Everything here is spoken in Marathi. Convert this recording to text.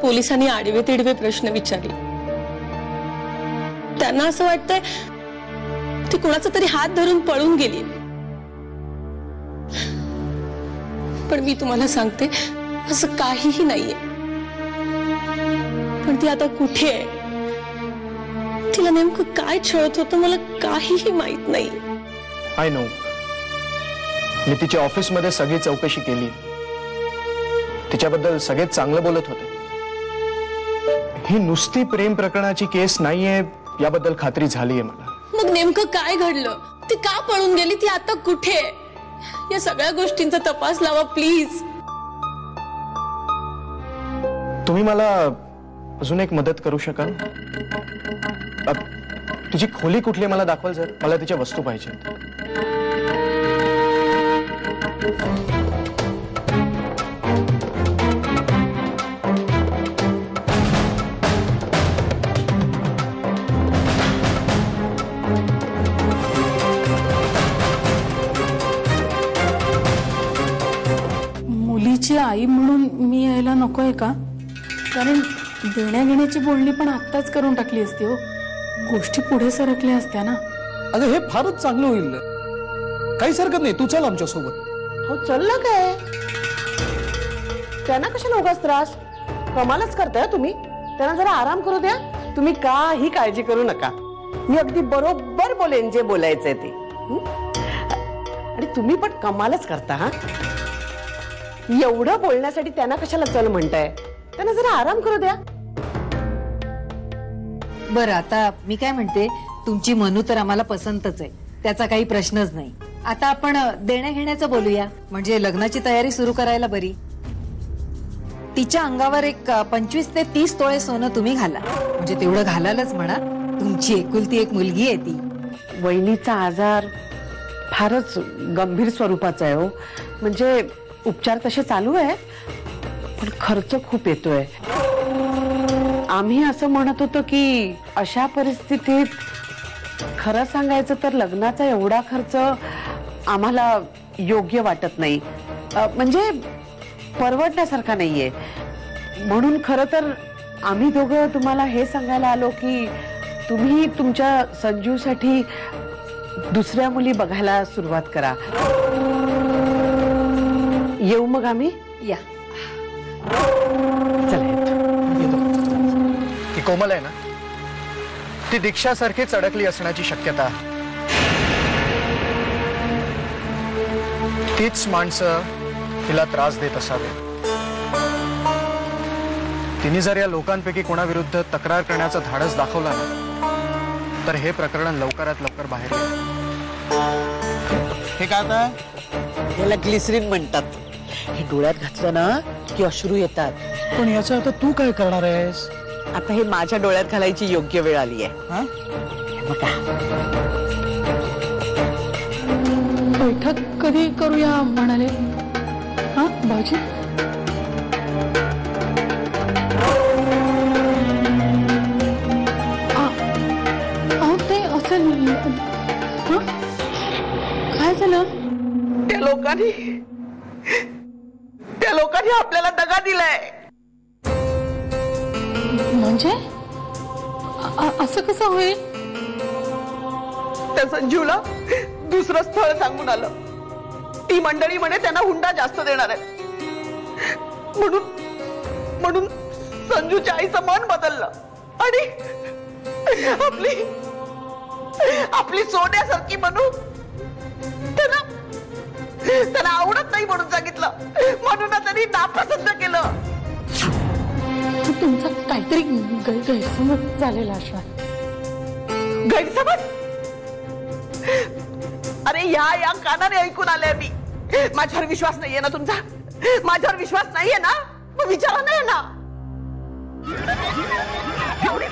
पोलिसांनी आडवे तिडवे प्रश्न विचारले। त्यांना असं वाटतंय ती कोणाचा तरी हात धरून पळून गेली, पण मी तुम्हाला सांगते असं काहीही नाहीये। पण ती आता कुठे आहे, तिला नेमकं काय छळत होतं मला काहीही माहित नाही। आय नो, मी तिच्या ऑफिस मध्ये सगळी चौकशी केली, तिच्याबद्दल सगळेच चांगलं बोलत होते। ही नुसती प्रेम प्रकरणाची केस नाहीये याबद्दल खात्री झालीये मला। मग नेमकं काय घडलं, ती का पळून गेली, ती आता कुठे आहे, या सगळ्या गोष्टींचा तपास लावा प्लीज। तुम्ही मला अजून एक मदत करू शकाल? तुझी खोली कुठली मला दाखवाल जर, मला तिच्या वस्तू पाहिजे। मुलीची आई म्हणून मी यायला नकोय का? कारण देण्या घेण्याची बोलणी पण आत्ताच करून टाकली असती हो, गोष्टी पुढे सरकल्या असत्या ना। अगं हे फारच चांगलं होईल, काहीच हरकत नाही, तू चल आमच्या सोबत। हो चल ना, काय त्यांना कशाला उगाच त्रास, कमालच करताय तुम्ही, त्यांना जरा आराम करू द्या। तुम्ही काही काळजी करू नका, मी अगदी बरोबर बोलेन जे बोलायचंय ते। आणि तुम्ही पण कमालच करता हा, एवढं बोलण्यासाठी त्यांना कशाला चल म्हणताय, त्यांना जरा आराम करू द्या। बरं, आता मी काय म्हणते, तुमची मनू तर आम्हाला पसंतच आहे, त्याचा काही प्रश्नच नाही। आता आपण देण्या घेण्याचं बोलूया, म्हणजे लग्नाची तयारी सुरू करायला बरी। तिच्या अंगावर एक 25 ते 30 तोळे सोनं तुम्ही घाला, म्हणजे तेवढं घालालच म्हणा, तुमची एकुलती एक मुलगी आहे ती। वहिनीचा आजार फारच गंभीर स्वरूपाचा आहे हो, म्हणजे उपचार तसे चालू आहे पण खर्च खूप येतोय। आम्ही असं म्हणत होतो की अशा परिस्थितीत खरं सांगायचं तर लग्नाचा एवढा खर्च आम्हाला योग्य वाटत नाही, म्हणजे परवडण्यासारखा नाहीये। म्हणून खरं तर आम्ही दोघं तुम्हाला हे सांगायला आलो की तुम्ही तुमच्या संजूसाठी दुसऱ्या मुली बघायला सुरुवात करा। येऊ मग आम्ही? या ती कोमल आहे ना, ती दीक्षा सारखीच अडकली असण्याची शक्यता आहे। तीच माणसं तिला त्रास देत असावे। तिने जर या लोकांपैकी कोणाविरुद्ध तक्रार करण्याचा धाडस दाखवला ना, तर हे प्रकरण लवकरात लवकर बाहेर येईल। हे काय आता याला ग्लिसरीन म्हणतात, हे डोळ्यात घातलं ना की अश्रू येतात। पण याचं आता तू काय करणार आहेस? आता हे माझ्या डोळ्यात घालायची योग्य वेळ आली आहे। बैठक कधी करूया म्हणाले हा भाऊजी? अहो ते असेल, काय झालं? त्या लोकांनी आपल्याला दगा दिलाय। म्हणजे असं कसं होईल? त्या संजूला दुसरं स्थळ सांगून आलं, ती मंडळी म्हणे त्यांना हुंडा जास्त देणार आहे, म्हणून संजूच्या आईचं मन बदललं आणि आपली सोन्यासारखी बनू त्यांना आवडत नाही म्हणून सांगितलं, म्हणून त्यांनी नापसंत केलं। तुमचा काहीतरी गैरसमज झालेला असणार। गैरसमज? अरे या कानाने ऐकून आले मी। माझ्यावर विश्वास नाहीये ना तुमचा? माझ्यावर विश्वास नाहीये ना? मग विचारा नाही ना। एवढी